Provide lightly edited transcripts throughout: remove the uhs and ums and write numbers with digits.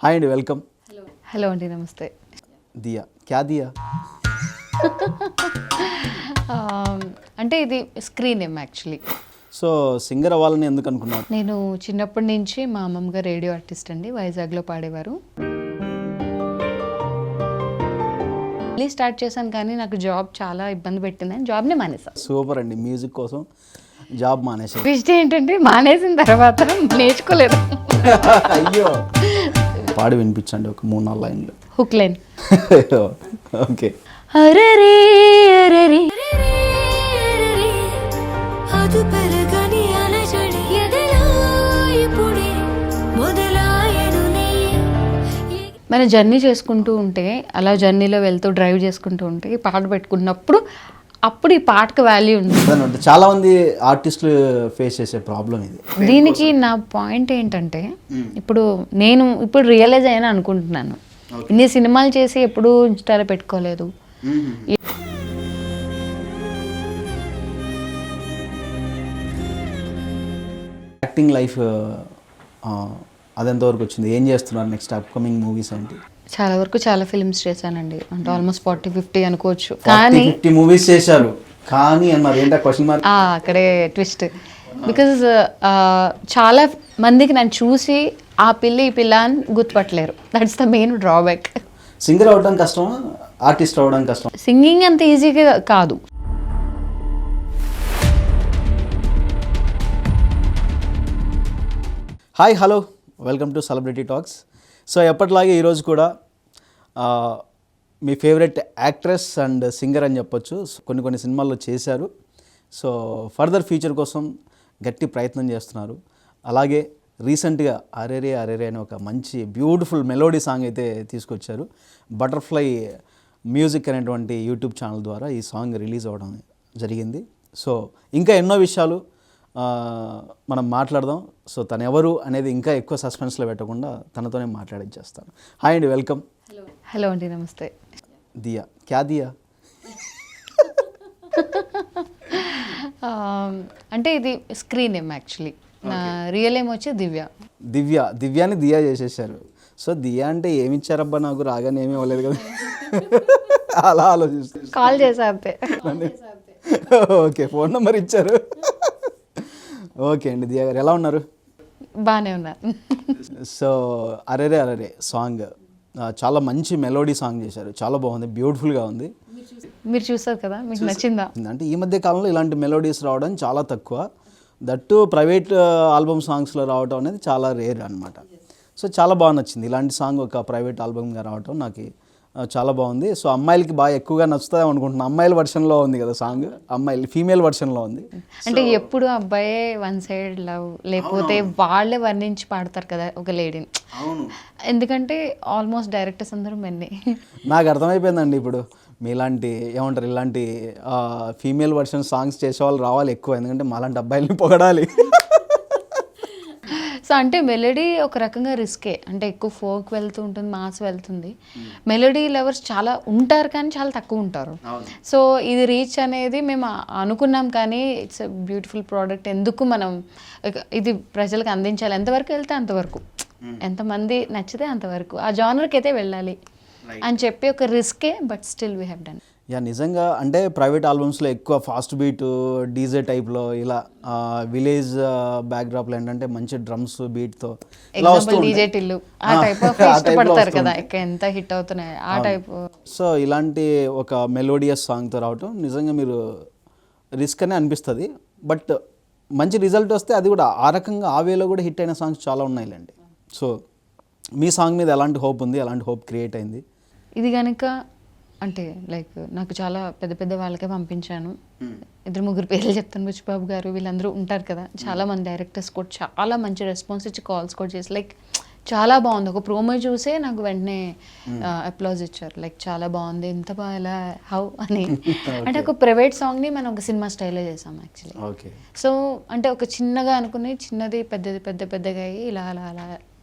Hi అండి, welcome. Hello అండి, నమస్తే. దియా క్యా దియా? అంటే ఇది screen name actually. So singer అవ్వాలని ఎందుకు అనుకున్నారు? నేను చిన్నప్పటి నుంచి మా అమ్మమ్మ గారు రేడియో ఆర్టిస్ట్ అండి, వైజాగ్లో పాడేవారు. మళ్ళీ స్టార్ట్ చేశాను కానీ నాకు జాబ్ చాలా ఇబ్బంది పెట్టిందని జాబ్ని మానేసాను. సూపర్ అండి, మ్యూజిక్ కోసం జాబ్ మానేసారు. ట్విస్ట్ ఏంటంటే మానేసిన తర్వాత నేర్చుకోలేదు. అయ్యో, పాడి వినిపించండి ఒక 3-4 లైన్లు. Hook line. ఓకే. అరరే అరరే మన జర్నీ చేసుకుంటూ ఉంటే, అలా జర్నీలో వెళ్తూ డ్రైవ్ చేసుకుంటూ ఉంటే ఈ పాట పెట్టుకున్నప్పుడు అప్పుడు ఈ పాటకు వాల్యూ ఉంది. చాలా మంది ఆర్టిస్టులు ఫేస్ చేసే ప్రాబ్లం ఇది. దీనికి నా పాయింట్ ఏంటంటే, ఇప్పుడు నేను రియలైజ్ అయినా అనుకుంటున్నాను, ఇన్ని సినిమాలు చేసి ఎప్పుడూ ఇన్స్టాలో పెట్టుకోలేదు. యాక్టింగ్ లైఫ్ అదెంతవరకు వచ్చింది? ఏం చేస్తున్నారు? నెక్స్ట్ అప్కమింగ్ మూవీస్ ఏంటి? చాలా వరకు చాలా ఫిల్మ్స్ చేశానండి, అంటే ఆల్మోస్ట్ 40-50 అనుకోవచ్చు. కానీ 50 మూవీస్ చేశారు కానీ అన్నారు, ఏంటా క్వశ్చన్ మార్క్? అక్కడే ట్విస్ట్. బికాజ్ చాలా మందికి నన్ను చూసి ఆ పిల్ల ఈ పిల్ల అని గుర్తుపట్టలేరు. That's the main drawback. Singer అవ్వడం కష్టమా, ఆర్టిస్ట్ అవ్వడం కష్టం? సింగింగ్ అంత ఈజీగా కాదు. Hi, hello, welcome to celebrity talks. So ఎప్పటిలాగే ఈరోజు కూడా మీ ఫేవరెట్ యాక్ట్రెస్ అండ్ సింగర్ అని చెప్పొచ్చు, కొన్ని సినిమాల్లో చేశారు. సో ఫర్దర్ ఫ్యూచర్ కోసం గట్టి ప్రయత్నం చేస్తున్నారు. అలాగే రీసెంట్గా అరేరే అరేరే అనే ఒక మంచి బ్యూటిఫుల్ మెలోడీ సాంగ్ అయితే తీసుకొచ్చారు. బటర్ఫ్లై మ్యూజిక్ అనేటువంటి యూట్యూబ్ ఛానల్ ద్వారా ఈ సాంగ్ రిలీజ్ అవ్వడం జరిగింది. సో ఇంకా ఎన్నో విషయాలు మనం మాట్లాడదాం. సో తను ఎవరు అనేది ఇంకా ఎక్కువ సస్పెన్స్లో పెట్టకుండా తనతోనే మాట్లాడించేస్తాను. హాయ్ అండి, వెల్కమ్. హలో అండి, నమస్తే. దియా క్యా దియా? అంటే ఇది స్క్రీన్ నేమ్ యాక్చువల్లీ. నా రియల్ నేమ్ వచ్చి దివ్యాని దియా చేసేసారు. సో దియా అంటే ఏమి ఇచ్చారబ్బా, నాకు రాగానే ఏమీ అవ్వలేదు కదా. అలా ఆలోచిస్తారు. కాల్ చేశారు. ఓకే, ఫోన్ నెంబర్ ఇచ్చారు. ఓకే అండి, దియా గారు ఎలా ఉన్నారు? బాగానే ఉన్నారు. సో అరేరే అరేరే సాంగ్ చాలా మంచి మెలోడీ సాంగ్ చేశారు, చాలా బాగుంది, బ్యూటిఫుల్గా ఉంది. మీరు చూసారు కదా, మీకు నచ్చిందా? అంటే ఈ మధ్య కాలంలో ఇలాంటి మెలోడీస్ రావడం చాలా తక్కువ, దట్టు ప్రైవేట్ ఆల్బమ్ సాంగ్స్లో రావడం అనేది చాలా రేర్ అనమాట. సో చాలా బాగా నచ్చింది ఇలాంటి సాంగ్ ఒక ప్రైవేట్ ఆల్బమ్గా రావడం, నాకు చాలా బాగుంది. సో అమ్మాయిలకి బాగా ఎక్కువగా నచ్చుతుంది అనుకుంటున్నాను. అమ్మాయిల వర్షన్లో ఉంది కదా సాంగ్, అమ్మాయిలు ఫీమేల్ వర్షన్లో ఉంది. అంటే ఎప్పుడు అబ్బాయే వన్ సైడ్ లవ్, లేకపోతే వాళ్ళే వర్ణించి పాడతారు కదా ఒక లేడీని. ఎందుకంటే ఆల్మోస్ట్ డైరెక్టర్స్ అందరూ మెన్నే. నాకు అర్థమైపోయిందండి, ఇప్పుడు మీలాంటి ఏమంటారు, ఇలాంటి ఫీమేల్ వర్షన్ సాంగ్స్ చేసేవాళ్ళు రావాలి ఎక్కువ, ఎందుకంటే మాలాంటి అబ్బాయిల్ని పొగడాలి. సో అంటే మెలోడీ ఒక రకంగా రిస్కే, అంటే ఎక్కువ ఫోక్ వెళ్తూ ఉంటుంది, మాస్ వెళ్తుంది. మెలోడీ లవర్స్ చాలా ఉంటారు కానీ చాలా తక్కువ ఉంటారు. సో ఇది రీచ్ అనేది మేము అనుకున్నాం కానీ ఇట్స్ ఎ బ్యూటిఫుల్ ప్రోడక్ట్. ఎందుకు మనం ఇది ప్రజలకు అందించాలి, ఎంతవరకు వెళ్తే అంతవరకు, ఎంతమంది నచ్చితే అంతవరకు ఆ జానర్కి అయితే వెళ్ళాలి అని చెప్పి ఒక రిస్కే, but still we have done. Yeah, నిజంగా అంటే ప్రైవేట్ ఆల్బమ్స్లో ఎక్కువ ఫాస్ట్ బీట్ డీజే టైప్లో ఇలా విలేజ్ బ్యాక్డ్రాప్లో ఏంటంటే మంచి డ్రమ్స్ బీట్తో డీజే టిల్లు ఆ టైప్ ఆఫ్ ఇష్టపడతారు కదా, ఎంత హిట్ అవుతున్నాయి ఆ టైప్. సో ఇలాంటి ఒక మెలోడియస్ సాంగ్తో రావటం నిజంగా మీరు రిస్క్ అనే అనిపిస్తుంది, బట్ మంచి రిజల్ట్ వస్తే అది కూడా ఆ రకంగా ఆ వేలో కూడా హిట్ అయిన సాంగ్స్ చాలా ఉన్నాయిలేండి. సో మీ సాంగ్ మీద ఎలాంటి హోప్ ఉంది, ఎలాంటి హోప్ క్రియేట్ అయింది? ఇది కనుక అంటే లైక్ నాకు చాలా పెద్ద వాళ్ళకే పంపించాను. 2-3 పేర్లు చెప్తాను, బుచ్చిబాబు గారు వీళ్ళందరూ ఉంటారు కదా, చాలా మంది డైరెక్టర్స్ కూడా చాలా మంచి రెస్పాన్స్ ఇచ్చి కాల్స్ కూడా చేసి లైక్ చాలా బాగుంది. ఒక ప్రోమో చూసే నాకు వెంటనే అప్లాజ్ ఇచ్చారు, లైక్ చాలా బాగుంది, ఇంత బాగా ఎలా హౌ అని. అంటే ఒక ప్రైవేట్ సాంగ్ని మనం ఒక సినిమా స్టైల్లో చేసాం యాక్చువల్లీ. సో అంటే ఒక చిన్నగా అనుకుని చిన్నది పెద్దగా అయ్యి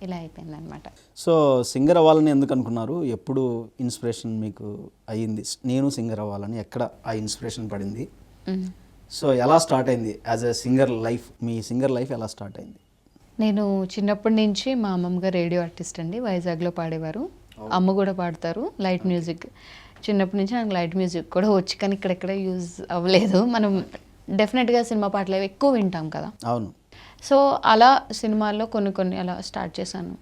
ఇలా అయిపోయింది అనమాట. సో సింగర్ అవ్వాలని ఎందుకు అనుకున్నారు? ఎప్పుడు ఇన్స్పిరేషన్ మీకు అయ్యింది నేను సింగర్ అవ్వాలని? ఎక్కడ ఆ ఇన్స్పిరేషన్ పడింది? సో ఎలా స్టార్ట్ అయింది as a singer life? Me singer life ఎలా స్టార్ట్ అయింది? నేను చిన్నప్పటి నుంచి మా అమ్మమ్మ గారు రేడియో ఆర్టిస్ట్ అండి, వైజాగ్లో పాడేవారు. అమ్మ కూడా పాడతారు లైట్ మ్యూజిక్. చిన్నప్పటి నుంచి నాకు లైట్ మ్యూజిక్ కూడా వచ్చి, కానీ ఇక్కడెక్కడ యూజ్ అవ్వలేదు. మనం డెఫినెట్గా సినిమా పాటలు అవి ఎక్కువ వింటాం కదా. అవును. సో అలా సినిమాల్లో కొన్ని అలా స్టార్ట్ చేశాను.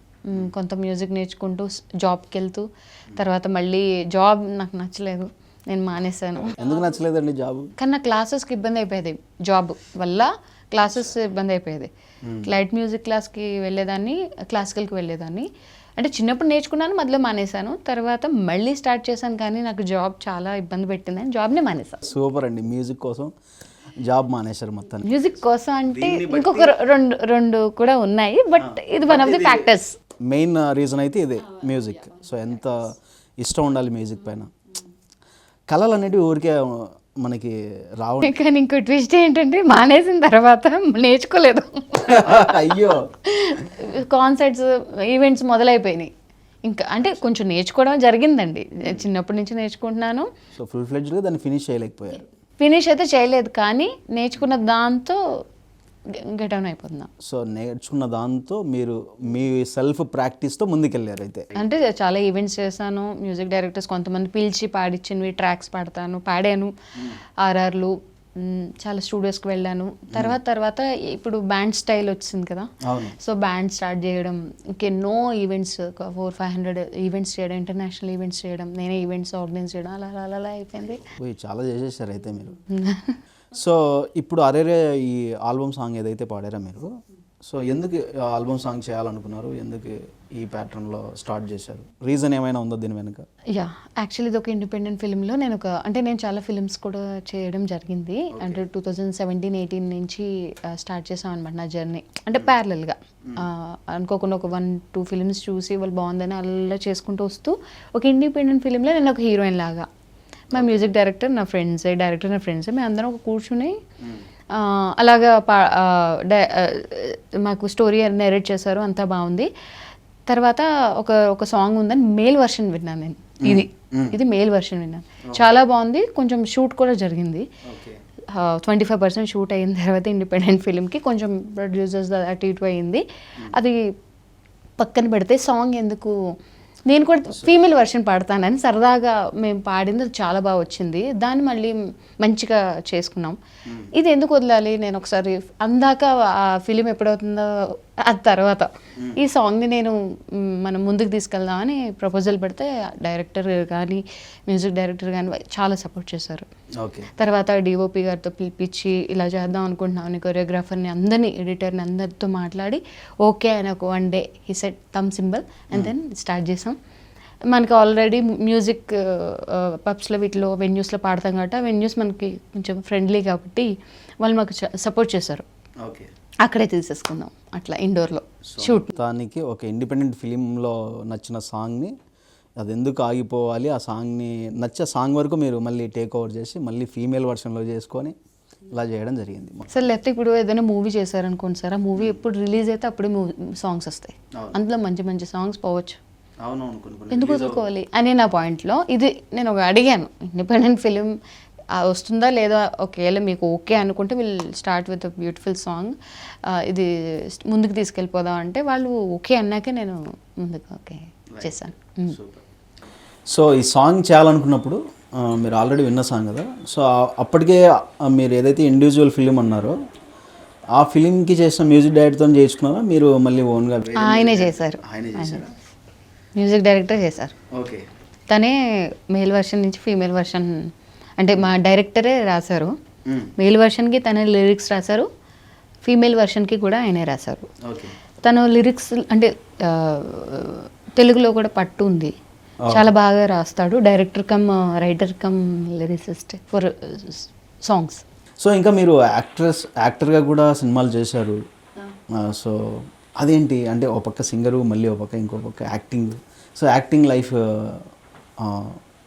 కొంత మ్యూజిక్ నేర్చుకుంటూ జాబ్కి వెళ్తూ, తర్వాత మళ్ళీ జాబ్ నాకు నచ్చలేదు, నేను మానేశాను. ఎందుకు నచ్చలేదండి జాబ్? కానీ నా క్లాసెస్కి ఇబ్బంది అయిపోయేది, జాబ్ వల్ల క్లాసెస్ ఇబ్బంది అయిపోయేది. లైట్ మ్యూజిక్ క్లాస్కి వెళ్ళేదాన్ని, క్లాసికల్కి వెళ్ళేదాన్ని. అంటే చిన్నప్పుడు నేర్చుకున్నాను, మధ్యలో మానేశాను. తర్వాత మళ్ళీ స్టార్ట్ చేశాను, కానీ నాకు జాబ్ చాలా ఇబ్బంది పెట్టిందని జాబ్నే మానేశాను. సూపర్ అండి. మ్యూజిక్ కోసం జాబ్ మానేశారు మొత్తాన్ని. మ్యూజిక్ కోసం అంటే ఇంకొక రెండు కూడా ఉన్నాయి, బట్ ఇది one of the factors. Main reason అయితే ఇదే మ్యూజిక్. సో ఎంత ఇష్టం ఉండాలి మ్యూజిక్ పైన. కళలు అనేటివి ఊరికే మనకి రావు. కానీ ఇంకో ట్విస్ట్ ఏంటంటే మానేసిన తర్వాత నేర్చుకోలేదు. అయ్యో. కాన్సర్ట్స్, ఈవెంట్స్ మొదలైపోయినాయి. ఇంకా అంటే కొంచెం నేర్చుకోవడం జరిగిందండి, చిన్నప్పటి నుంచి నేర్చుకుంటున్నాను. సో ఫుల్ ఫ్లెడ్జ్గా దాన్ని ఫినిష్ చేయలేకపోయారు. ఫినిష్ అయితే చేయలేదు, కానీ నేర్చుకున్న దాంతో గెట్ ఆన్ అయిపోతున్నా. సో నేర్చుకున్న దాంతో మీరు మీ సెల్ఫ్ ప్రాక్టీస్తో ముందుకెళ్ళారు అయితే. అంటే చాలా ఈవెంట్స్ చేశాను. మ్యూజిక్ డైరెక్టర్స్ కొంతమంది పిలిచి పాడించినవి ట్రాక్స్ పాడాను. ఆర్ఆర్లు, చాలా స్టూడియోస్కి వెళ్ళాను. తర్వాత ఇప్పుడు బ్యాండ్ స్టైల్ వచ్చింది కదా. సో బ్యాండ్ స్టార్ట్ చేయడం, ఇంకెన్నో ఈవెంట్స్, 400-500 ఈవెంట్స్ చేయడం, ఇంటర్నేషనల్ ఈవెంట్స్ చేయడం, నేనే ఈవెంట్స్ ఆర్గనైజ్ చేయడం, అలా అయిపోయింది. చాలా చేసేసారు అయితే మీరు. సో ఇప్పుడు అరేరే ఈ ఆల్బమ్ సాంగ్ ఏదైతే పాడారో మీరు, సో ఎందుకు ఆల్బమ్ సాంగ్ చేయాలనుకున్నారు? ఎందుకు ఈ ప్యాటర్న్లో స్టార్ట్ చేశారు? రీజన్ ఏమైనా ఉందో దీని వెనుక? యాక్చువల్లీ ఇది ఒక ఇండిపెండెంట్ ఫిల్మ్లో నేను చాలా ఫిల్మ్స్ కూడా చేయడం జరిగింది. అంటే 2017-18 నుంచి స్టార్ట్ చేసాం అనమాట నా జర్నీ. అంటే ప్యారలల్గా అనుకోకుండా ఒక 1-2 ఫిల్మ్స్ చూసి వాళ్ళు బాగుందని అలా చేసుకుంటూ వస్తూ ఒక ఇండిపెండెంట్ ఫిల్మ్లో నేను ఒక హీరోయిన్ లాగా, మా మ్యూజిక్ డైరెక్టర్ నా ఫ్రెండ్స్, మేము అందరం ఒక కూర్చుని అలాగా మాకు స్టోరీ నెరేట్ చేశారు, అంతా బాగుంది. తర్వాత ఒక సాంగ్ ఉందని మేల్ వర్షన్ విన్నాను నేను. ఇది మేల్ వర్షన్ విన్నాను, చాలా బాగుంది. కొంచెం షూట్ కూడా జరిగింది. 25% షూట్ అయిన తర్వాత ఇండిపెండెంట్ ఫిల్మ్కి కొంచెం ప్రొడ్యూసర్స్ అటు ఇటు అయింది. అది పక్కన పెడితే సాంగ్ ఎందుకు, నేను కూడా ఫీమేల్ వర్షన్ పాడతానని సరదాగా మేము పాడింది, అది చాలా బాగా వచ్చింది. దాన్ని మళ్ళీ మంచిగా చేసుకున్నాం. ఇది ఎందుకు వదలాలి, నేను ఒకసారి అందాక ఆ ఫిలిం ఎప్పుడవుతుందో అది తర్వాత ఈ సాంగ్ని మనం ముందుకు తీసుకెళ్దామని ప్రపోజల్ పెడితే డైరెక్టర్ కానీ మ్యూజిక్ డైరెక్టర్ కానీ చాలా సపోర్ట్ చేశారు. తర్వాత డిఓపి గారితో పిలిపించి ఇలా చేద్దాం అనుకుంటున్నామని, కొరియోగ్రాఫర్ని అందరినీ, ఎడిటర్ని అందరితో మాట్లాడి ఓకే అని ఒక 1 day he set them symbol and then start చేసాం. మనకి ఆల్రెడీ మ్యూజిక్ పబ్స్లో వీటిలో వెన్యూస్లో పాడతాం కాబట్టి ఆ వెన్యూస్ మనకి కొంచెం ఫ్రెండ్లీ కాబట్టి వాళ్ళు మాకు సపోర్ట్ చేశారు. అక్కడే తీసేసుకుందాం అట్లా ఇండోర్లో షూట్. దానికి ఒక ఇండిపెండెంట్ ఫిలింలో నచ్చిన సాంగ్ని అది ఎందుకు ఆగిపోవాలి, ఆ సాంగ్ని నచ్చే సాంగ్ వరకు మీరు మళ్ళీ టేక్ ఓవర్ చేసి మళ్ళీ ఫీమేల్ వర్షన్లో చేసుకొని ఇలా చేయడం జరిగింది. సార్ లేకపోతే ఇప్పుడు ఏదైనా మూవీ చేశారనుకోండి సార్, ఆ మూవీ ఎప్పుడు రిలీజ్ అయితే అప్పుడే సాంగ్స్ వస్తాయి, అందులో మంచి సాంగ్స్ పోవచ్చు, ఎందుకు వదులుకోవాలి అని నా పాయింట్లో. ఇది నేను అడిగాను, ఇండిపెండెంట్ ఫిలిం వస్తుందా లేదా, ఒకవేళ మీకు ఓకే అనుకుంటే will start with beautiful song, ఇది ముందుకు తీసుకెళ్ళిపోదాం అంటే వాళ్ళు ఓకే అన్నాకే నేను ముందుకు ఓకే చేశాను. సో ఈ సాంగ్ చేయాలనుకున్నప్పుడు మీరు ఆల్రెడీ విన్న సాంగ్ కదా, సో అప్పటికే మీరు ఏదైతే ఇండివిజువల్ ఫిలిం అన్నారో ఆ ఫిలింకి చేసిన మ్యూజిక్ డైరెక్టర్తో చేయించుకున్నారా మీరు మళ్ళీ ఓన్గా? ఆయనే చేశారు, మ్యూజిక్ డైరెక్టర్ చేశారు. ఓకే. తనే మేల్ వర్షన్ నుంచి ఫీమేల్ వర్షన్, అంటే మా డైరెక్టరే రాశారు. మేల్ వర్షన్కి తన లిరిక్స్ రాశారు, ఫీమేల్ వర్షన్కి కూడా ఆయనే రాశారు. తను లిరిక్స్ అంటే తెలుగులో కూడా పట్టు ఉంది, చాలా బాగా రాస్తాడు. Director writer cum lyricist for songs. So ఇంకా మీరు యాక్టర్గా కూడా సినిమాలు చేశారు. సో అదేంటి అంటే ఒక పక్క సింగరు, మళ్ళీ ఒక పక్క ఇంకో పక్క యాక్టింగ్. సో యాక్టింగ్ లైఫ్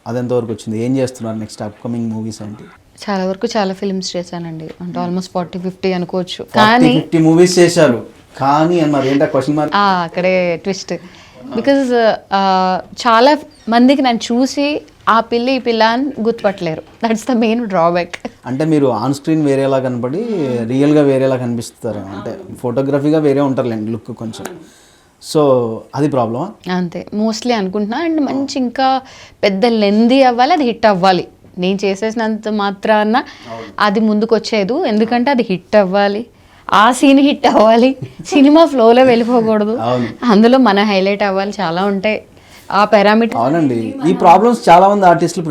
అదెంతవరకు వచ్చింది, ఏం చేస్తున్నారు నెక్స్ట్ అప్కమింగ్ మూవీస్ ఏంటి? చాలా వరకు చాలా ఫిల్మ్స్ చేశానండి, అంటే ఆల్మోస్ట్ 40-50 అనుకోవచ్చు. కానీ 50 మూవీస్ చేశారు కానీ అన్నారు, ఏంటా క్వశ్చన్ మార్క్? అక్కడే ట్విస్ట్. బికాజ్ చాలా మందికి నన్ను చూసి ఆ పిల్ల ఈ పిల్ల అని గుర్తుపట్టలేరు. That's the main drawback. అంటే మీరు ఆన్ స్క్రీన్ వేరేలా కనపడి రియల్గా వేరేలా కనిపిస్తారు, అంటే ఫోటోగ్రఫీగా వేరే ఉంటారులేండి లుక్ కొంచెం. సో అది ప్రాబ్లమా? అంతే మోస్ట్లీ అనుకుంటున్నా. అండ్ మంచి ఇంకా పెద్ద లెందీ అవ్వాలి, అది హిట్ అవ్వాలి. నేను చేసేసినంత మాత్రాన అది ముందుకు వచ్చేది, ఎందుకంటే అది హిట్ అవ్వాలి, ఆ సీన్ హిట్ అవ్వాలి, సినిమా ఫ్లోలో వెళ్ళిపోకూడదు, అందులో మన హైలైట్ అవ్వాలి, చాలా ఉంటాయి ఆ పారామీటర్. అవునండి, ఈ ప్రాబ్లమ్స్ చాలామంది ఆర్టిస్టులు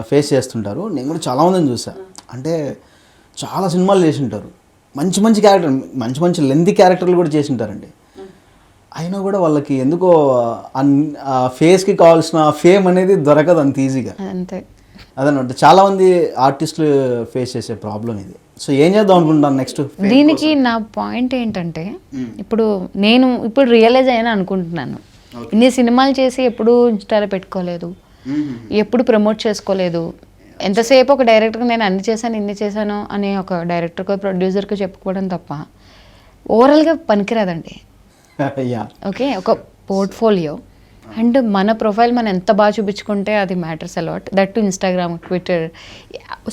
ఫేస్ చేస్తుంటారు. నేను కూడా చాలామందిని చూసాను. అంటే చాలా సినిమాలు చేసి ఉంటారు, మంచి మంచి క్యారెక్టర్, మంచి మంచి లెంతీ క్యారెక్టర్లు కూడా చేసి ఉంటారండి. అయినా కూడా వాళ్ళకి ఎందుకో ఆ ఫేస్కి కావాల్సిన ఫేమ్ అనేది దొరకదు అంత ఈజీగా. అంతే, అదనమాట చాలామంది ఆర్టిస్టులు ఫేస్ చేసే ప్రాబ్లం ఇది. సో ఏం చేద్దాం అనుకుంటాను నెక్స్ట్ దీనికి? నా పాయింట్ ఏంటంటే, ఇప్పుడు నేను ఇప్పుడు రియలైజ్ అయినా అనుకుంటున్నాను, ఇన్ని సినిమాలు చేసి ఎప్పుడు ఇన్స్టాలో పెట్టుకోలేదు, ఎప్పుడు ప్రమోట్ చేసుకోలేదు. ఎంతసేపు ఒక డైరెక్టర్కి నేను అన్ని చేశాను ఇన్ని చేశాను అని ఒక డైరెక్టర్కో ప్రొడ్యూసర్కో చెప్పుకోవడం తప్ప ఓవరాల్గా పనికిరాదండి. ఓకే, ఒక పోర్ట్ఫోలియో అండ్ మన ప్రొఫైల్ మనం ఎంత బాగా చూపించుకుంటే అది matters a lot. That to Instagram, Twitter,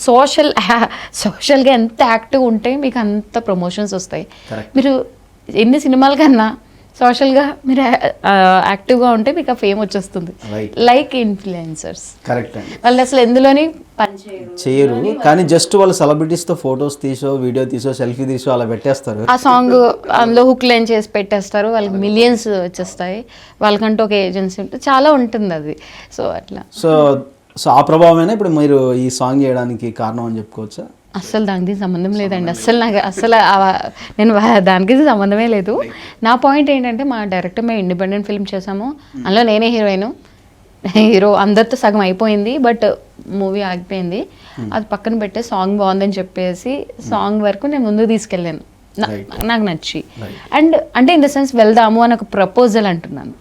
సోషల్గా ఎంత యాక్టివ్ ఉంటే మీకు అంత ప్రమోషన్స్ వస్తాయి. మీరు ఎన్ని సినిమాల కన్నా సోషల్గా మీరు యాక్టివ్గా ఉంటే మీకు ఆ ఫేమ్ వచ్చేస్తుంది. లైక్ ఇన్ఫ్లుయెన్సర్స్, కరెక్ట్ అండి, వాళ్ళు అసలు ఎందులోని చేయరు, కానీ జస్ట్ వాళ్ళు సెలబ్రిటీస్తో ఫొటోస్ తీసో, వీడియో తీసో, సెల్ఫీ తీసో అలా పెట్టేస్తారు. ఆ సాంగ్ అందులో హుక్ లైన్ చేసి పెట్టేస్తారు, వాళ్ళకి మిలియన్స్ వచ్చేస్తాయి, వాళ్ళకంటూ ఒక ఏజెన్సీ ఉంటుంది, చాలా ఉంటుంది అది. సో అట్లా సో ఆ ప్రభావమైనా ఇప్పుడు మీరు ఈ సాంగ్ చేయడానికి కారణం అని చెప్పుకోవచ్చా? అస్సలు దానికి సంబంధం లేదండి. అస్సలు నాకు అసలు నేను దానికి సంబంధమే లేదు. నా పాయింట్ ఏంటంటే, మా డైరెక్టర్ మేము ఇండిపెండెంట్ ఫిల్మ్ చేసాము, అందులో నేనే హీరో అందరితో సగం అయిపోయింది, బట్ మూవీ ఆగిపోయింది. అది పక్కన పెట్టే సాంగ్ బాగుందని చెప్పేసి సాంగ్ వరకు నేను ముందుకు తీసుకెళ్ళాను, నాకు నచ్చి. అండ్ అంటే ఇన్ ద సెన్స్ వెళ్దాము అని ఒక ప్రపోజల్ అంటున్నాను,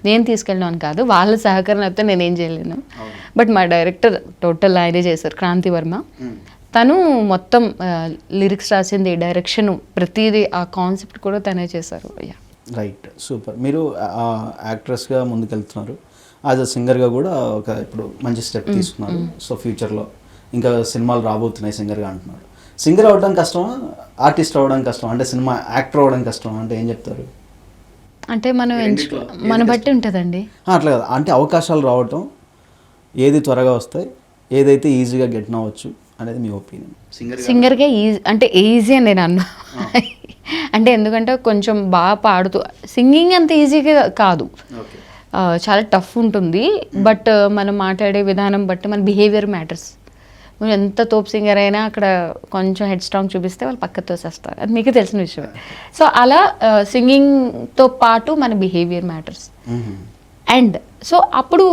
నేను తీసుకెళ్ళాను అని కాదు. వాళ్ళ సహకరణతో నేనేం చేయలేను. బట్ మా డైరెక్టర్ టోటల్ ఆయనే చేశారు, క్రాంతి వర్మ. తను మొత్తం లిరిక్స్ రాసింది, డైరెక్షన్, ప్రతిదీ, ఆ కాన్సెప్ట్ కూడా తనే చేశారు. Right, super. మీరు యాక్ట్రెస్గా ముందుకెళ్తున్నారు, యాజ్ అ సింగర్గా కూడా ఒక ఇప్పుడు మంచి స్టెప్ తీసుకున్నారు. సో ఫ్యూచర్లో ఇంకా సినిమాలు రాబోతున్నాయి సింగర్గా అంటున్నారు. సింగర్ అవ్వడం కష్టమా, ఆర్టిస్ట్ అవ్వడం కష్టమా, అంటే సినిమా యాక్టర్ అవ్వడం కష్టమా, అంటే ఏం చెప్తారు? అంటే మనం మన బట్టి ఉంటుందండి. అట్లా కదా, అంటే అవకాశాలు రావటం ఏది త్వరగా వస్తాయి, ఏదైతే ఈజీగా గెట్ అవ్వచ్చు అనేది మీ ఒపీనియన్? సింగర్గా ఈజీ అంటే ఈజీ అని నేను అన్నా. అంటే ఎందుకంటే కొంచెం బాగా పాడుతూ, సింగింగ్ అంత ఈజీగా కాదు, చాలా టఫ్ ఉంటుంది. బట్ మనం మాట్లాడే విధానం బట్టి మన బిహేవియర్ మ్యాటర్స్. నువ్వు ఎంత తోపు సింగర్ అయినా అక్కడ కొంచెం హెడ్ స్ట్రాంగ్ చూపిస్తే వాళ్ళు పక్క తోసేస్తారు, అది మీకు తెలిసిన విషయమే. సో అలా సింగింగ్తో పాటు మన బిహేవియర్ మ్యాటర్స్. అండ్ సో అప్పుడు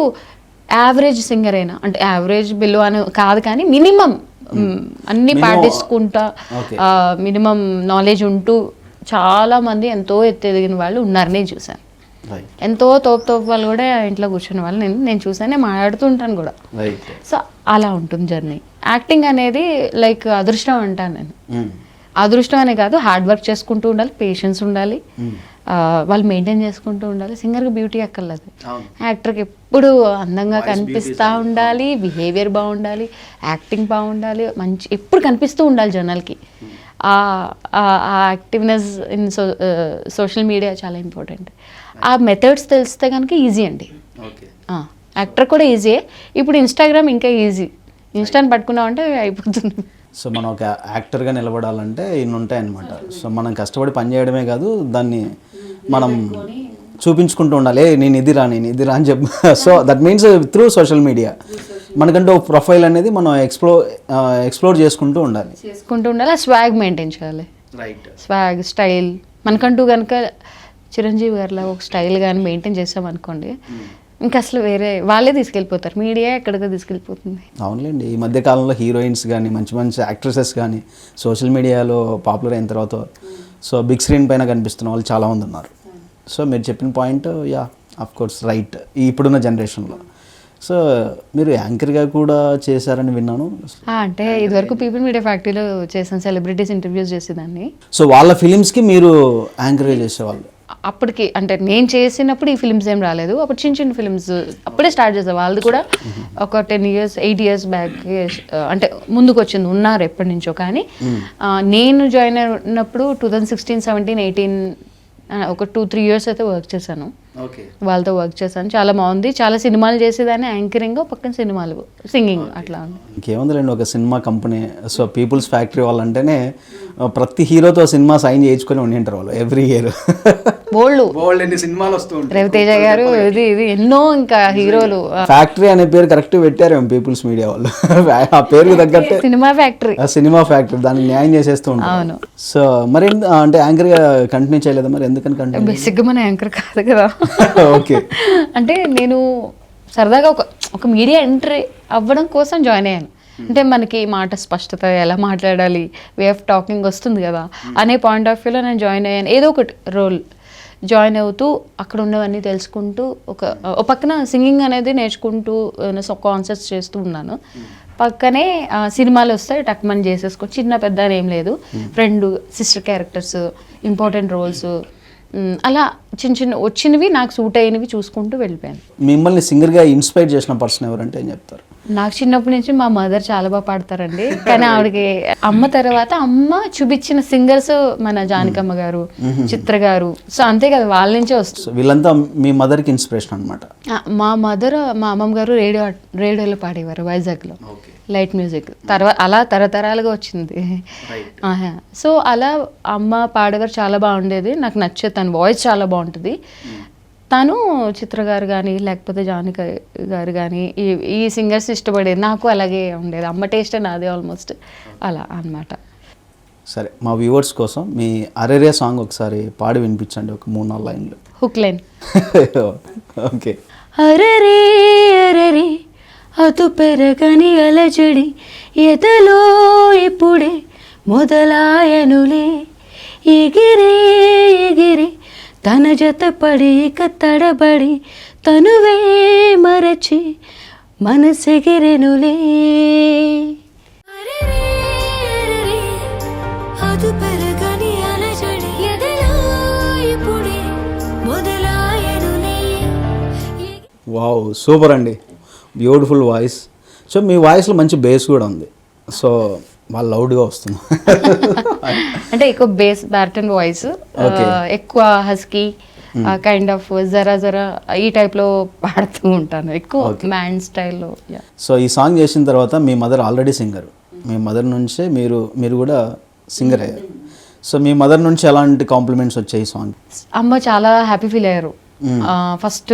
యావరేజ్ సింగర్ అయినా, అంటే యావరేజ్ బిలో అని కాదు, కానీ మినిమం అన్నీ పాటించుకుంటా, మినిమం నాలెడ్జ్ ఉంటూ చాలా మంది ఎంతో ఎదిగిన వాళ్ళు ఉన్నారు, నేను చూసాను. ఎంతో తోపు వాళ్ళు కూడా ఇంట్లో కూర్చున్న వాళ్ళు నేను చూసాను, నేను మాట్లాడుతుంటాను కూడా. సో అలా ఉంటుంది జర్నీ. యాక్టింగ్ అనేది లైక్ అదృష్టం అంటాను నేను. అదృష్టం అనే కాదు, హార్డ్ వర్క్ చేసుకుంటూ ఉండాలి, పేషెన్స్ ఉండాలి, వాళ్ళు మెయింటైన్ చేసుకుంటూ ఉండాలి. సింగర్కి బ్యూటీ అక్కర్లేదు, యాక్టర్కి ఎప్పుడు అందంగా కనిపిస్తూ ఉండాలి, బిహేవియర్ బాగుండాలి, యాక్టింగ్ బాగుండాలి, మంచి ఎప్పుడు కనిపిస్తూ ఉండాలి జనాలకి. ఆ యాక్టివ్నెస్ ఇన్ సోషల్ మీడియా చాలా ఇంపార్టెంట్. ఆ మెథడ్స్ తెలిస్తే కనుక ఈజీ అండి. యాక్టర్ కూడా ఈజీయే, ఇప్పుడు ఇన్స్టాగ్రామ్ ఇంకా ఈజీ. ఇన్స్టాని పట్టుకున్నామంటే అయిపోతుంది. సో మనం ఒక యాక్టర్గా నిలబడాలంటే ఇన్ని ఉంటాయన్నమాట. సో మనం కష్టపడి పని చేయడమే కాదు, దాన్ని మనం చూపించుకుంటూ ఉండాలి, నేను ఇది రా అని చెప్పి. So that means through social media మనకంటే ఒక ప్రొఫైల్ అనేది మనం ఎక్స్ప్లోర్ చేసుకుంటూ ఉండాలి. ఆ స్వాగ్ మెయింటైన్ చేయాలి. స్వాగ్, స్టైల్ మనకంటూ కనుక చిరంజీవి గారిలా ఒక స్టైల్ కానీ మెయింటైన్ చేసామనుకోండి, ఇంకా అసలు వేరే వాళ్ళే తీసుకెళ్ళిపోతారు, మీడియా ఎక్కడికో తీసుకెళ్ళిపోతుంది. అవునులేండి, ఈ మధ్య కాలంలో హీరోయిన్స్ కానీ మంచి మంచి యాక్ట్రెసెస్ కానీ సోషల్ మీడియాలో పాపులర్ అయిన తర్వాత సో బిగ్ స్క్రీన్ పైన కనిపిస్తున్న వాళ్ళు చాలామంది ఉన్నారు. సో మీరు చెప్పిన point yeah of course right ఇప్పుడున్న జనరేషన్లో. సో మీరు యాంకర్గా కూడా చేశారని విన్నాను. అంటే ఇదివరకు పీపుల్ మీడియా ఫ్యాక్టరీలో చేశాను, సెలబ్రిటీస్ ఇంటర్వ్యూస్ చేసేదాన్ని. సో వాళ్ళ ఫిలిమ్స్కి మీరు యాంకర్గా చేసేవాళ్ళు? అప్పటికి అంటే నేను చేసినప్పుడు ఈ ఫిల్మ్స్ ఏం రాలేదు, అప్పుడు చిన్న చిన్న ఫిల్మ్స్ అప్పుడే స్టార్ట్ చేసారు. వాళ్ళది కూడా ఒక 8 years బ్యాక్ అంటే ముందుకు వచ్చింది, ఉన్నారు ఎప్పటి నుంచో. కానీ నేను జాయిన్ అయినప్పుడు 2016, 17, 18 ఒక 2-3 years అయితే వర్క్ చేశాను, వాళ్ళతో వర్క్ చేశాను. చాలా బాగుంది. చాలా సినిమాలు చేసేదాన్ని, యాంకరింగ్, పక్కన సినిమాలు, సింగింగ్ అట్లా. ఇంకేముందిలేండి, ఒక cinema company. So People's Factory వాళ్ళంటేనే ప్రతి హీరోతో సినిమా సైన్ చేయించుకొని ఉండింటారు వాళ్ళు ఎవ్రీ ఇయర్. బోల్డ్ ఎన్ని సినిమాలు వస్తూ ఉంటాయి. రవితేజ గారు ఇది ఎన్నో ఇంకా హీరోలు. ఫ్యాక్టరీ అనే పేరు కరెక్ట్ పెట్టారు పీపుల్స్ మీడియా వాళ్ళు. ఆ పేరుకి తగ్గట్టే సినిమా ఫ్యాక్టరీ, సినిమా ఫ్యాక్టరీ, దాన్ని న్యాయం చేసేస్తూ ఉంటారు. సో మరి అంటే యాంకర్ గా కంటిన్యూ చేయలేదా మరి? ఎందుకని కంటిన్యూ? బేసిక్గా మన యాంకర్ కాదు కదా. ఓకే. అంటే నేను సరదాగా ఒక మీడియా ఎంట్రీ అవ్వడం కోసం జాయిన్ అయ్యాను. అంటే మనకి మాట స్పష్టత, ఎలా మాట్లాడాలి, వే ఆఫ్ టాకింగ్ వస్తుంది కదా అనే పాయింట్ ఆఫ్ వ్యూలో నేను జాయిన్ అయ్యాను. ఏదో ఒకటి రోల్ జాయిన్ అవుతూ అక్కడ ఉన్నవన్నీ తెలుసుకుంటూ ఒక పక్కన సింగింగ్ అనేది నేర్చుకుంటూ కాన్సర్ట్స్ చేస్తూ ఉన్నాను. పక్కనే సినిమాలు వస్తాయి, టక్మని చేసేసుకో, చిన్న పెద్ద అని ఏం లేదు. Friend, sister characters, important roles, అలా చిన్న చిన్న వచ్చినవి నాకు సూట్ అయినవి చూసుకుంటూ వెళ్ళిపోయాను. మిమ్మల్ని సింగర్గా ఇన్స్పైర్ చేసిన పర్సన్ ఎవరంటే ఏం చెప్తారు? నాకు చిన్నప్పటి నుంచి మా మదర్ చాలా బాగా పాడతారండి. కానీ ఆవిడకి అమ్మ తర్వాత అమ్మ చూపించిన సింగర్స్ మన జానకమ్మ గారు, చిత్ర గారు, సో అంతే కదా, వాళ్ళ నుంచే వస్తుంది. వీళ్ళంతా మీ మదర్కి ఇన్స్పిరేషన్ అనమాట. మా మదర్, మా అమ్మమ్మ గారు రేడియోలో పాడేవారు వైజాగ్లో, లైట్ మ్యూజిక్. తర్వాత అలా తరతరాలుగా వచ్చింది. సో అలా అమ్మ పాడేవారు, చాలా బాగుండేది, నాకు నచ్చేది. తన వాయిస్ చాలా బాగుంటుంది. తను చిత్ర గారు కానీ లేకపోతే జానకి గారు కానీ ఈ సింగర్స్ ఇష్టపడేది. నాకు అలాగే ఉండేది, అమ్మ టేస్ట్ నాదే ఆల్మోస్ట్ అలా అన్నమాట. సరే, మా వ్యూవర్స్ కోసం మీ అరేరే సాంగ్ ఒకసారి పాడి వినిపించండి, ఒక 3-4 లైన్లు. Hook line. ఓకే. అరరే అరరే అదు పెరగని అలజడి ఎదలో ఇప్పుడే మొదలాయనులే, ఎగిరే ఎగిరే తన జత పడి తడబడి తనువే మరచి మనసెగిరెనులే. వావ్, సూపర్ అండి, బ్యూటిఫుల్ వాయిస్. సో మీ వాయిస్లో మంచి బేస్ కూడా ఉంది, సో వాళ్ళు లౌడ్గా వస్తుంది. అంటే ఎక్కువ బేస్, బ్యారిటన్ వాయిస్, ఎక్కువ హస్కీ కైండ్ ఆఫ్ జరా జరా ఈ టైప్లో పాడుతూ ఉంటాను, ఎక్కువ మ్యాన్ స్టైల్లో. సో ఈ సాంగ్ చేసిన తర్వాత మీ మదర్ ఆల్రెడీ సింగర్, మీ మదర్ నుంచే మీరు కూడా సింగర్ అయ్యారు. సో మీ మదర్ నుంచి ఎలాంటి కాంప్లిమెంట్స్ వచ్చాయి ఈ సాంగ్? అమ్మ చాలా హ్యాపీ ఫీల్ అయ్యారు ఫస్ట్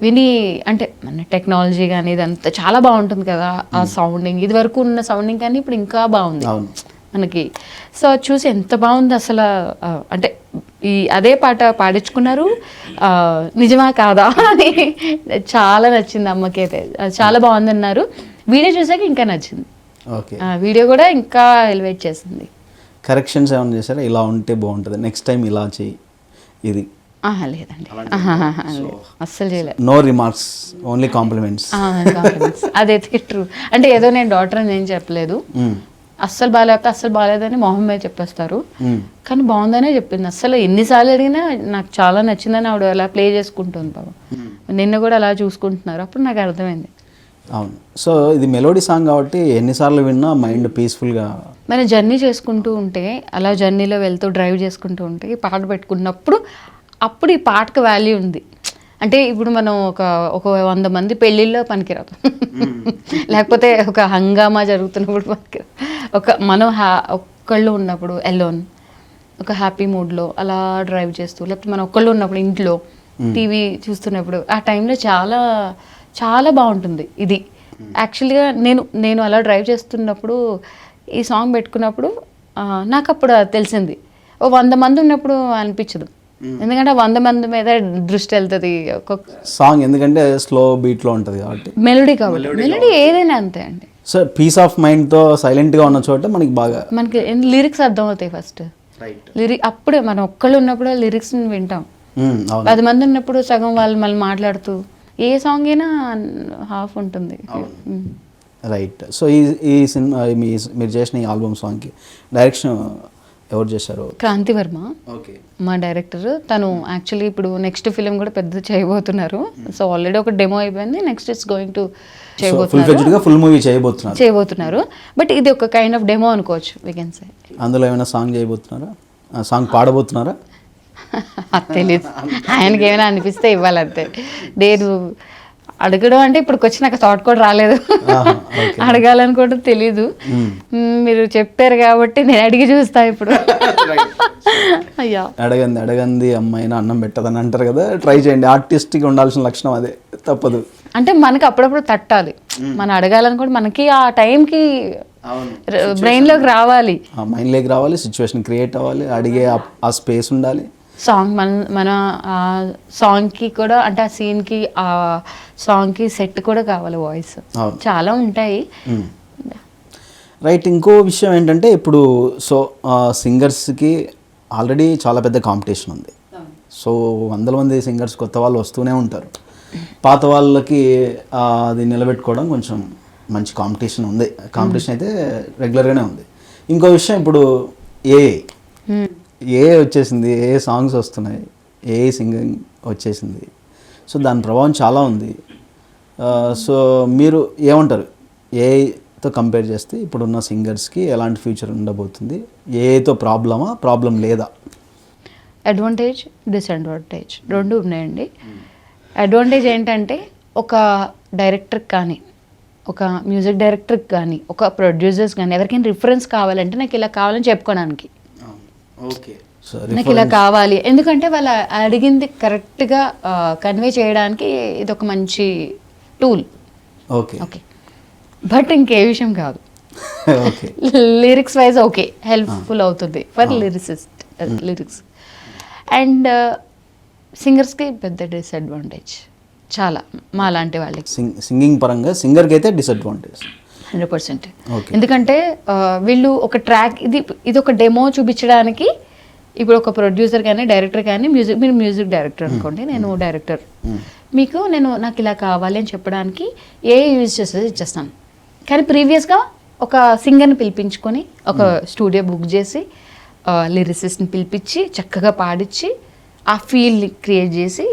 విని. అంటే మన టెక్నాలజీ కానీ ఇదంతా చాలా బాగుంటుంది కదా, ఆ సౌండింగ్, ఇది వరకు ఉన్న సౌండింగ్ కానీ ఇప్పుడు ఇంకా బాగుంది మనకి. సో చూసి ఎంత బాగుంది అసలు. అంటే అదే పాట పాడించుకున్నారు, నిజమా కాదా అని చాలా నచ్చింది అమ్మకి అయితే, చాలా బాగుంది అన్నారు. వీడియో చూసాక ఇంకా నచ్చింది, వీడియో కూడా ఇంకా ఎలివేట్ చేసింది. కరెక్షన్స్ ఏమైనా చేశారా, ఇలా ఉంటే బాగుంటుంది, నెక్స్ట్ టైం ఇలా చెయ్యి, ఇది? లేదండి, అస్సలు చేయలేదు. No remarks, only compliments. అదైతే ట్రూ. అంటే ఏదో నేను డాక్టర్ అని ఏం చెప్పలేదు, అస్సలు బాగాలేకపోతే అస్సలు బాగాలేదని మొహం మీద చెప్పేస్తారు, కానీ బాగుందనే చెప్పింది. అస్సలు ఎన్నిసార్లు అడిగినా నాకు చాలా నచ్చిందని ఆవిడ అలా ప్లే చేసుకుంటుంది బాబా. నిన్న కూడా అలా చూసుకుంటున్నారు, అప్పుడు నాకు అర్థమైంది. అవును. సో ఇది మెలోడీ సాంగ్ కాబట్టి ఎన్నిసార్లు విన్నా మైండ్ పీస్ఫుల్గా. మన జర్నీ చేసుకుంటూ ఉంటే, అలా జర్నీలో వెళ్తూ డ్రైవ్ చేసుకుంటూ ఉంటే ఈ పాట పెట్టుకున్నప్పుడు అప్పుడు ఈ పాటకు వాల్యూ ఉంది. అంటే ఇప్పుడు మనం ఒక 100 మంది పెళ్ళిళ్ళలో పనికిరాదు, లేకపోతే ఒక హంగామా జరుగుతున్నప్పుడు పనికిరాదు. మనం ఒక్కళ్ళు ఉన్నప్పుడు ఎలోన్, ఒక హ్యాపీ మూడ్లో అలా డ్రైవ్ చేస్తూ, లేకపోతే మనం ఒక్కళ్ళు ఉన్నప్పుడు ఇంట్లో టీవీ చూస్తున్నప్పుడు ఆ టైంలో చాలా చాలా బాగుంటుంది ఇది. యాక్చువల్గా నేను అలా డ్రైవ్ చేస్తున్నప్పుడు ఈ సాంగ్ పెట్టుకున్నప్పుడు నాకు అప్పుడు తెలిసింది, 100 మంది ఉన్నప్పుడు అనిపించదు, ఎందుకంటే 100 మంది మీద దృష్టి వెళ్తుంది సాంగ్, ఎందుకంటే స్లో బీట్లో ఉంటుంది కాబట్టి. మెలోడీ కాబట్టి, మెలోడీ ఏదైనా అంతే అండి. సో పీస్ ఆఫ్ మైండ్తో సైలెంట్గా ఉన్న చోట మనకి లిరిక్స్ అర్థం అవుతాయి ఫస్ట్. అప్పుడే మనం ఒక్కళ్ళు ఉన్నప్పుడు లిరిక్స్ వింటాం, 10 మంది ఉన్నప్పుడు సగం వాళ్ళు మళ్ళీ మాట్లాడుతూ, ఏ సాంగ్ అయినా హాఫ్ ఉంటుంది. రైట్. సో ఈ సినిమా మీరు చేసిన ఈ ఆల్బమ్ సాంగ్కి డైరెక్షన్ ఎవరు చేశారు? క్రాంతి వర్మ ఓకే. మా డైరెక్టర్. తను యాక్చువల్లీ ఇప్పుడు నెక్స్ట్ ఫిలిం కూడా పెద్ద చేయబోతున్నారు. సో ఆల్రెడీ ఒక డెమో అయిపోయింది, next it's going to full movie చేయబోతున్నారు. బట్ ఇది ఒక కైండ్ ఆఫ్ డెమో అనుకోవచ్చు వీ కెన్ సే. అందులో ఏమైనా సాంగ్ చేయబోతున్నారా? సాంగ్ పాడబోతున్నారా? అది తెలీదు, ఆయనకి ఏమైనా అనిపిస్తే ఇవ్వాలంతే. నేను అడగడం అంటే ఇప్పటికి వచ్చి నాకు థాట్ కూడా రాలేదు, అడగాలని కూడా తెలీదు. మీరు చెప్పారు కాబట్టి నేను అడిగి చూస్తా ఇప్పుడు. అయ్యా, అడగంది అమ్మాయినా అన్నం పెట్టదని అంటారు కదా, ట్రై చేయండి. ఆర్టిస్ట్కి ఉండాల్సిన లక్షణం అదే, తప్పదు. అంటే మనకి అప్పుడప్పుడు తట్టాలి, మనం అడగాలని కూడా మనకి ఆ టైంకి బ్రెయిన్లోకి రావాలి, మైండ్లోకి రావాలి, సిచ్యువేషన్ క్రియేట్ అవ్వాలి, అడిగే ఆ స్పేస్ ఉండాలి. సాంగ్ మన ఆ సాంగ్కి కూడా, అంటే ఆ సీన్కి ఆ సాంగ్కి సెట్ కూడా కావాలి, వాయిస్ చాలా ఉంటాయి. రైట్. ఇంకో విషయం ఏంటంటే ఇప్పుడు సింగర్స్కి ఆల్రెడీ చాలా పెద్ద కాంపిటీషన్ ఉంది. సో వందల మంది సింగర్స్ కొత్త వాళ్ళు వస్తూనే ఉంటారు. పాత వాళ్ళకి అది నిలబెట్టుకోవడం కొంచెం మంచి కాంపిటీషన్ ఉంది. కాంపిటీషన్ అయితే రెగ్యులర్గానే ఉంది. ఇంకో విషయం, ఇప్పుడు ఏ వచ్చేసింది, ఏ సాంగ్స్ వస్తున్నాయి, ఏ సింగింగ్ వచ్చేసింది. సో దాని ప్రభావం చాలా ఉంది. సో మీరు ఏమంటారు, ఏతో కంపేర్ చేస్తే ఇప్పుడున్న సింగర్స్కి ఎలాంటి ఫ్యూచర్ ఉండబోతుంది? ఏతో ప్రాబ్లం లేదా? అడ్వాంటేజ్, డిసడ్వాంటేజ్ రెండు ఉన్నాయండి. అడ్వాంటేజ్ ఏంటంటే ఒక డైరెక్టర్కి కానీ, ఒక మ్యూజిక్ డైరెక్టర్కి కానీ, ఒక ప్రొడ్యూసర్స్ కానీ ఎవరికైనా రిఫరెన్స్ కావాలంటే నాకు ఇలా కావాలని చెప్పుకోవడానికి, ఓకే నాకు ఇలా కావాలి, ఎందుకంటే వాళ్ళు అడిగింది కరెక్ట్గా కన్వే చేయడానికి ఇది ఒక మంచి టూల్. Okay okay. బట్ ఇంకే విషయం కాదు, okay, lyrics wise okay helpful అవుతుంది ఫర్ లిరిక్స్. అండ్ సింగర్స్కి పెద్ద డిసడ్వాంటేజ్ చాలా, మా లాంటి వాళ్ళకి. సింగింగ్ పరంగా సింగర్కి అయితే డిసడ్వాంటేజ్ 100%. ఎందుకంటే వీళ్ళు ఒక ట్రాక్, ఇది ఒక డెమో చూపించడానికి, ఇప్పుడు ఒక ప్రొడ్యూసర్ కానీ డైరెక్టర్ కానీ మీరు మ్యూజిక్ డైరెక్టర్ అనుకోండి, నేను డైరెక్టర్, మీకు నాకు ఇలా కావాలి అని చెప్పడానికి యూజ్ చేసేది ఇచ్చేస్తాను. కానీ ప్రీవియస్గా ఒక సింగర్ని పిలిపించుకొని, ఒక స్టూడియో బుక్ చేసి, లిరిసిస్ట్ని పిలిపించి చక్కగా పాడించి ఆ ఫీల్ని క్రియేట్ చేసి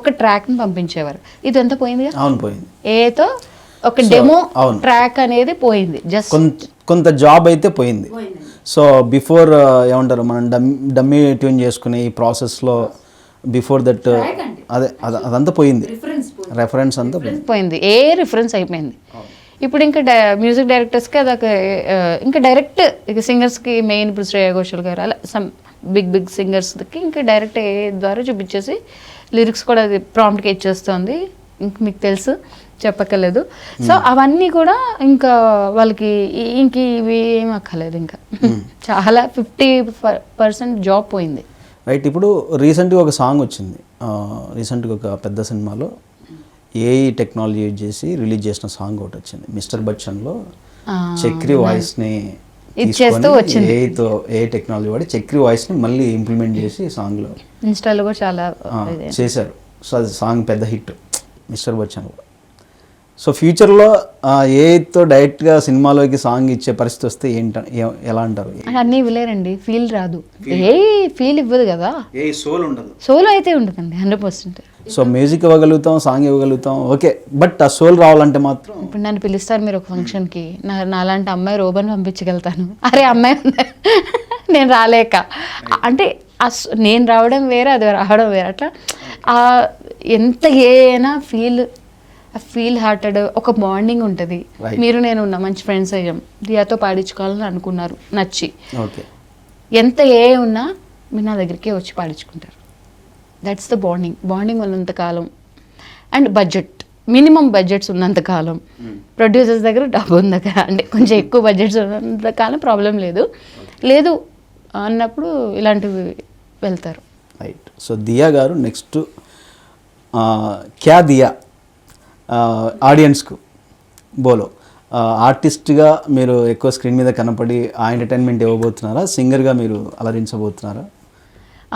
ఒక ట్రాక్ని పంపించేవారు. ఇదంతా పోయిందిగా. అవును, పోయింది. ఏతో ఒక డెమో ట్రాక్ అనేది పోయింది, జస్ట్ కొంత జాబ్ అయితే పోయింది. సో బిఫోర్ ఏమంటారు, మనం డమ్మీ ట్యూన్ చేసుకునే ఈ ప్రాసెస్లో బిఫోర్ దట్ అదంతా పోయింది, రెఫరెన్స్ అంతా పోయింది, రిఫరెన్స్ అయిపోయింది. ఇప్పుడు ఇంకా మ్యూజిక్ డైరెక్టర్స్కి అదొక ఇంకా డైరెక్ట్ ఇక సింగర్స్కి మెయిన్, ఇప్పుడు శ్రేయా ఘోషల్ గారు అలా సమ్ బిగ్ సింగర్స్కి ఇంకా డైరెక్ట్ ద్వారా చూపించేసి లిరిక్స్ కూడా అది ప్రాంప్ట్గా ఇచ్చేస్తుంది. ఇంక మీకు తెలుసు, చెప్పక్కర్లేదు. సో అవన్నీ కూడా ఇంకా వాళ్ళకి ఇంక ఇవి ఏం అక్కర్లేదు, ఇంకా చాలా 50% జాబ్ పోయింది. రైట్. ఇప్పుడు రీసెంట్గా ఒక సాంగ్ వచ్చింది, రీసెంట్గా ఒక పెద్ద సినిమాలో ఏఐ టెక్నాలజీ యూజ్ చేసి రిలీజ్ చేసిన సాంగ్ ఒకటి వచ్చింది, మిస్టర్ బచ్చన్లో చక్రి వాయిస్ని ఇచ్చేస్తూ వచ్చింది. ఏ టెక్నాలజీ వాడి చక్రి వాయిస్ని మళ్ళీ ఇంప్లిమెంట్ చేసి సాంగ్లో ఇన్స్టాలో కూడా చాలా చేశారు. సో అది సాంగ్ పెద్ద హిట్ మిస్టర్ బచ్చన్. సో ఫ్యూచర్లో ఏతో డైరెక్ట్గా సినిమాలోకి సాంగ్ ఇచ్చే పరిస్థితి వస్తే ఎలా అంటారు? అన్నీ ఇవ్వలేరండి, ఫీల్ రాదు, ఫీల్ ఇవ్వదు కదా, సోల్ ఉండదు. సోల్ అయితే ఉండదండి 100%. సో మ్యూజిక్ ఇవ్వగలుగుతాం, సాంగ్ ఇవ్వగలుగుతాం, ఓకే, బట్ ఆ సోల్ రావాలంటే మాత్రం. ఇప్పుడు నన్ను పిలుస్తారు మీరు ఒక ఫంక్షన్కి, నాలాంటి అమ్మాయి రోబోని పంపించగలుగుతాను, అరే అమ్మాయి ఉంది నేను రాలేక, అంటే నేను రావడం వేరే, అది రావడం వేరే, అట్లా ఎంత ఏనా ఫీల్ హార్టెడ్ ఒక బాండింగ్ ఉంటుంది. మీరు నేను ఉన్న మంచి ఫ్రెండ్స్ అయ్యాం, దియాతో పాడించుకోవాలని అనుకున్నారు, నచ్చి, ఎంత ఉన్నా మీరు నా దగ్గరికి వచ్చి పాడించుకుంటారు. దట్స్ ద బాండింగ్ ఉన్నంతకాలం. అండ్ మినిమం బడ్జెట్స్ ఉన్నంతకాలం, ప్రొడ్యూసర్స్ దగ్గర డబ్బు ఉందక, అంటే కొంచెం ఎక్కువ బడ్జెట్స్ ఉన్నంతకాలం ప్రాబ్లం లేదు అన్నప్పుడు ఇలాంటివి వెళ్తారు. రైట్. సో దియా గారు, నెక్స్ట్ క్యా దియా ఆడియన్స్కు బోలో, ఆర్టిస్ట్గా మీరు ఎక్కువ స్క్రీన్ మీద కనపడి ఆ ఎంటర్టైన్మెంట్ ఇవ్వబోతున్నారా, సింగర్గా మీరు అలరించబోతున్నారా?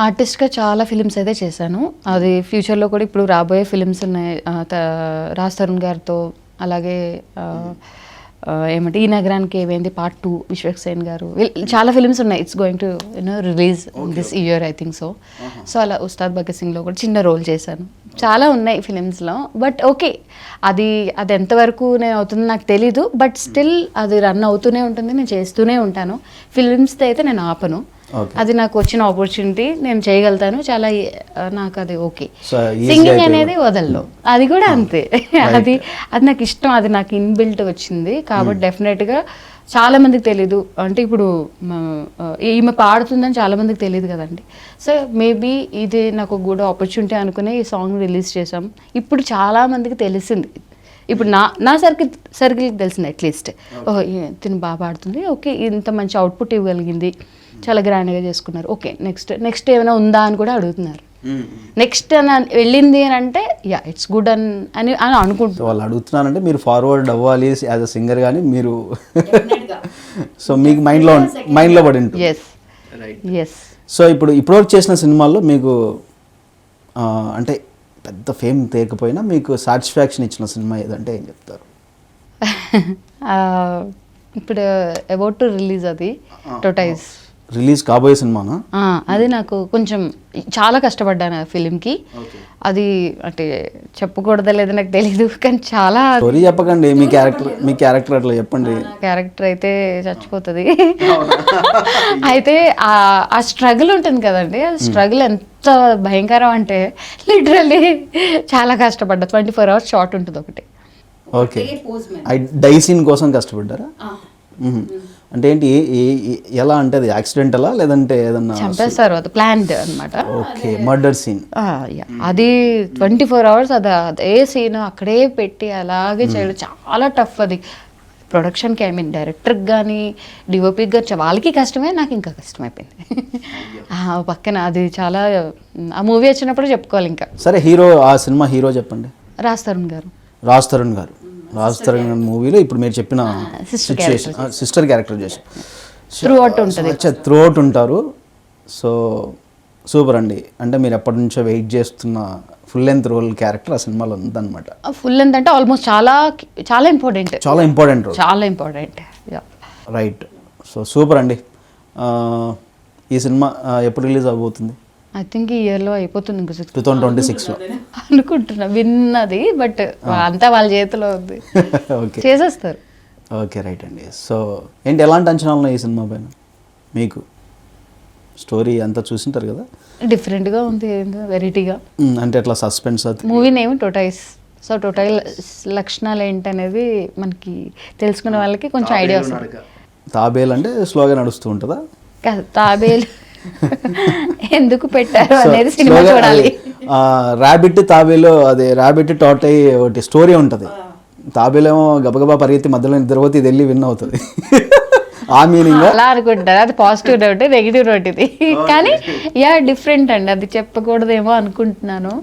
ఆర్టిస్ట్గా చాలా ఫిలిమ్స్ అయితే చేశాను, అది ఫ్యూచర్లో కూడా ఇప్పుడు రాబోయే ఫిలిమ్స్ ఉన్నాయి రాజ్ తరుణ్ గారితో, అలాగే ఏమంటే ఈ నగరానికి ఏమైంది పార్ట్ 2 విశ్వక్సేన్ గారు చాలా ఫిల్మ్స్ ఉన్నాయి. It's going to release this year I think so. So అలా ఉస్తాద్ భగత్ సింగ్లో కూడా చిన్న రోల్ చేశాను. చాలా ఉన్నాయి ఫిలిమ్స్లో. బట్ ఓకే, అది ఎంతవరకు నేను అవుతుందో నాకు తెలీదు. బట్ స్టిల్ అది రన్ అవుతూనే ఉంటుంది, నేను చేస్తూనే ఉంటాను. ఫిలిమ్స్తో అయితే నేను ఆపను. అది నాకు వచ్చిన ఆపర్చునిటీ, నేను చేయగలుగుతాను. చాలా నాకు అది ఓకే. సింగింగ్ అనేది వదల్లో, అది కూడా అంతే. అది నాకు ఇష్టం, అది నాకు ఇన్బిల్ట్ వచ్చింది కాబట్టి డెఫినెట్గా చాలా మందికి తెలీదు. అంటే ఇప్పుడు ఈమె పాడుతుందని చాలా మందికి తెలియదు కదండి. సో మేబీ ఇది నాకు గుడ్ ఆపర్చునిటీ అనుకునే ఈ సాంగ్ రిలీజ్ చేసాం. ఇప్పుడు చాలా మందికి తెలిసింది. ఇప్పుడు నా సర్కిల్కి తెలిసింది అట్లీస్ట్. ఓహో తిను బాగా పాడుతుంది, ఓకే ఇంత మంచి అవుట్పుట్ ఇవ్వగలిగింది, చాలా గ్రాండ్గా చేసుకున్నారు. ఓకే నెక్స్ట్ ఏమైనా ఉందా అని కూడా అడుగుతున్నారు. నెక్స్ట్ వెళ్ళింది అని అంటే యా ఇట్స్ గుడ్ అని అనుకుంటున్నారు. వాళ్ళు అడుగుతున్నారంటే మీరు ఫార్వర్డ్ అవ్వాలి యాజ్ అ సింగర్ కానీ మీరు సో మీకు మైండ్లో పడి ఉంటుంది. ఎస్. సో ఇప్పటివరకు చేసిన సినిమాల్లో మీకు అంటే పెద్ద ఫేమ్ తేకపోయినా మీకు సాటిస్ఫాక్షన్ ఇచ్చిన సినిమా ఏదంటే ఏం చెప్తారు? ఇప్పుడు అబౌట్ టు రిలీజ్ అది టోటైజ్ రిలీజ్ కాబోయే సినిమానా? అది నాకు కొంచెం చాలా కష్టపడ్డాను ఆ ఫిలింకి. అది అంటే చెప్పకూడదా లేదా నాకు తెలీదు, కానీ చాలా స్టోరీ చెప్పకండి. మీ క్యారెక్టర్ అట్లా చెప్పండి. క్యారెక్టర్ అయితే చచ్చిపోతుంది. అయితే ఆ స్ట్రగుల్ ఉంటుంది కదండి, ఆ స్ట్రగుల్ ఎంత భయంకరం అంటే లిటరల్లీ చాలా కష్టపడ్డా. 24 hours షార్ట్ ఉంటుంది ఒకటి. ఓకే, డై సీన్ కోసం కష్టపడ్డారా? అంటే ఏంటి, ఎలా అంటే అది యాక్సిడెంటలా లేదంటే ఏదన్నా చంపేస్తారు? అది ప్లాన్డ్ అనమాట. Okay, murder scene. అది 24 hours అదే సీన్ అక్కడే పెట్టి అలాగే చేయడం చాలా టఫ్. అది ప్రొడక్షన్కి ఐ మీన్ డైరెక్టర్కి కానీ డిఓపికి కానీ వాళ్ళకి కష్టమే, నాకు ఇంకా కష్టమైపోయింది. పక్కన అది చాలా ఆ మూవీ వచ్చినప్పుడు చెప్పుకోవాలి. ఇంకా సరే, ఆ సినిమా హీరో చెప్పండి. రాజ్ తరుణ్ గారు. రాజ్ తరుణ్ మూవీలో ఇప్పుడు మీరు చెప్పిన సిచ్యువేషన్ సిస్టర్ క్యారెక్టర్ చేసి త్రూ అవుట్ ఉంటారు. సో సూపర్ అండి. అంటే మీరు ఎప్పటి నుంచో వెయిట్ చేస్తున్న ఫుల్ లెంత్ రోల్ క్యారెక్టర్ ఆ సినిమాలో ఉందన్నమాట. ఫుల్ లెంత్ అంటే ఆల్మోస్ట్ చాలా ఇంపార్టెంట్ రైట్. సో సూపర్ అండి. ఈ సినిమా ఎప్పుడు రిలీజ్ అవబోతుంది? ఐ థింక్ ఈ ఇయర్లో అయిపోతుంది, 2026లో అనుకుంటున్నా. విన్నది బట్ అంతా వాళ్ళ చేతిలో ఉంది. ఓకే, చేసేస్తారు. ఓకే, రైట్ అండి. సో ఏంటి, ఎలాంటి అంచనాలు ఉన్నాయి ఈ సినిమా పైన మీకు? స్టోరీ అంతా చూసింటారు కదా, డిఫరెంట్గా ఉంది, వెరైటీగా. అంటే ఎట్లా suspense? Movie name tortoise. So టోటైల్ లక్షణాలు ఏంటనేది మనకి తెలుసుకునే వాళ్ళకి కొంచెం ఐడియా వస్తుంది. తాబేల్ అంటే స్లోగా నడుస్తూ ఉంటుందా? తాబేల్ ఎందుకు పెట్టారు అనేది సినిమా చూడాలి. ర్యాబిట్ తాబేలు, అదే ర్యాబిట్ టోటై ఒకటి స్టోరీ ఉంటుంది. తాబేలేమో గబగబా పరిగెత్తి మధ్యలో నిద్రపోతే ఇది వెళ్ళి విన్ అవుతుంది. ఆ మీనింగ్ అలా అనుకుంటారు. అది పాజిటివ్ నోట్, నెగిటివ్ నోట్ ఇది. కానీ డిఫరెంట్ అండి, అది చెప్పకూడదేమో అనుకుంటున్నాను.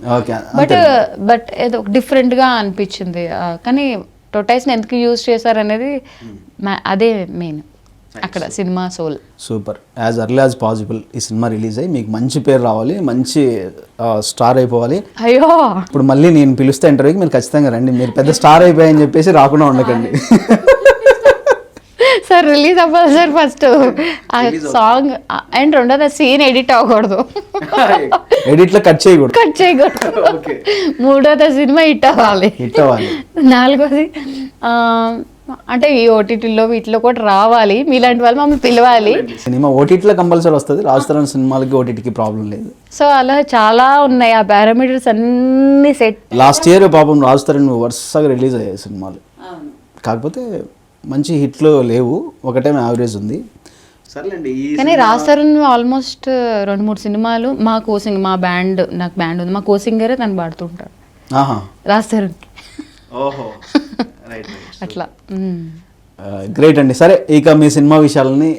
బట్ ఏదో డిఫరెంట్గా అనిపించింది. కానీ టోటైస్ని ఎందుకు యూజ్ చేశారు అనేది అదే మెయిన్ అక్కడ cinema soul. Super. As early as possible ఈ సినిమా రిలీజ్ అయ్యి మీకు మంచి పేరు రావాలి, మంచి స్టార్ అయిపోవాలి. అయ్యో, ఇప్పుడు మళ్ళీ నేను పిలుస్తే ఇంటర్వ్యూకి మీరు ఖచ్చితంగా రండి. మీరు పెద్ద స్టార్ అయిపోయాయని చెప్పేసి రాకుండా ఉండకండి. సార్ రిలీజ్ అవ్వాలి సార్ ఫస్ట్ ఆ సాంగ్, అండ్ రెండోది సీన్ ఎడిట్ అవ్వకూడదు, ఎడిట్లో కట్ చేయకూడదు. మూడోది సినిమా హిట్ అవ్వాలి. నాలుగోది అంటే ఈ ఓటీటీలో వీటిలో కూడా రావాలి, మీలాంటి వాళ్ళు మమ్మల్ని పిలవాలి. సినిమా ఓటీటీలో కంపల్సరీ వస్తుంది. రాజ్ తరుణ్ సినిమాలకి ఓటీటీకి ప్రాబ్లం లేదు. సో అలా చాలా ఉన్నాయి, ఆ పారామీటర్స్ అన్ని సెట్. లాస్ట్ ఇయర్ పాపం రాజ్ తరుణ్ వరుసగా రిలీజ్ అయ్యాయి సినిమాలు, కాకపోతే మంచి హిట్లు లేవు, ఒకటే యావరేజ్ ఉంది. కానీ రాజ్ తరుణ్ ఆల్మోస్ట్ 2-3 సినిమాలు మా కోసింగ్, మా బ్యాండ్, నాకు బ్యాండ్ ఉంది, మా కోసింగరే తను పాడుతుంటాడు రాజ్ తరుణ్కి. అట్లా గ్రేట్ అండి. సరే, ఇక మీ సినిమా విషయాలని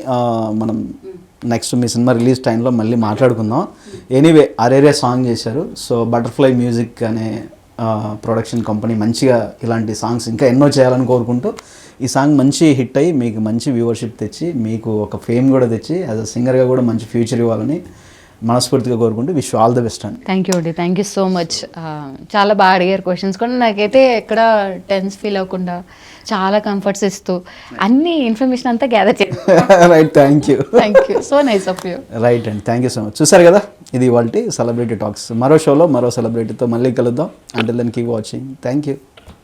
మనం నెక్స్ట్ మీ సినిమా రిలీజ్ టైంలో మళ్ళీ మాట్లాడుకుందాం. ఎనీవే, అరేరే సాంగ్ చేశారు. సో బటర్ఫ్లై మ్యూజిక్ అనే ప్రొడక్షన్ కంపెనీ మంచిగా ఇలాంటి సాంగ్స్ ఇంకా ఎన్నో చేయాలని కోరుకుంటూ, ఈ సాంగ్ మంచి హిట్ అయ్యి మీకు మంచి వ్యూవర్షిప్ తెచ్చి మీకు ఒక ఫేమ్ కూడా తెచ్చి యాజ్ అ సింగర్గా కూడా మంచి ఫ్యూచర్ ఇవ్వాలని మనస్ఫూర్తిగా కోరుకుంటూ విష్ ఆల్ ద బెస్ట్ అండి. థ్యాంక్ యూ అండి, థ్యాంక్ యూ సో మచ్. చాలా బాగా అడిగారు క్వశ్చన్స్ కూడా. నాకైతే ఎక్కడ టెన్స్ ఫీల్ అవ్వకుండా చాలా కంఫర్ట్స్ ఇస్తూ అన్ని ఇన్ఫర్మేషన్ అంతా గ్యాదర్ చేసి right, thank you. Thank you, so nice of you. Right అండి, థ్యాంక్ యూ సో మచ్. చూసారు కదా, ఇది ఇవాల్టి సెలబ్రిటీ టాక్స్. మరో షోలో మరో సెలబ్రిటీతో మళ్ళీ కలుద్దాం. Until then keep watching. Thank you.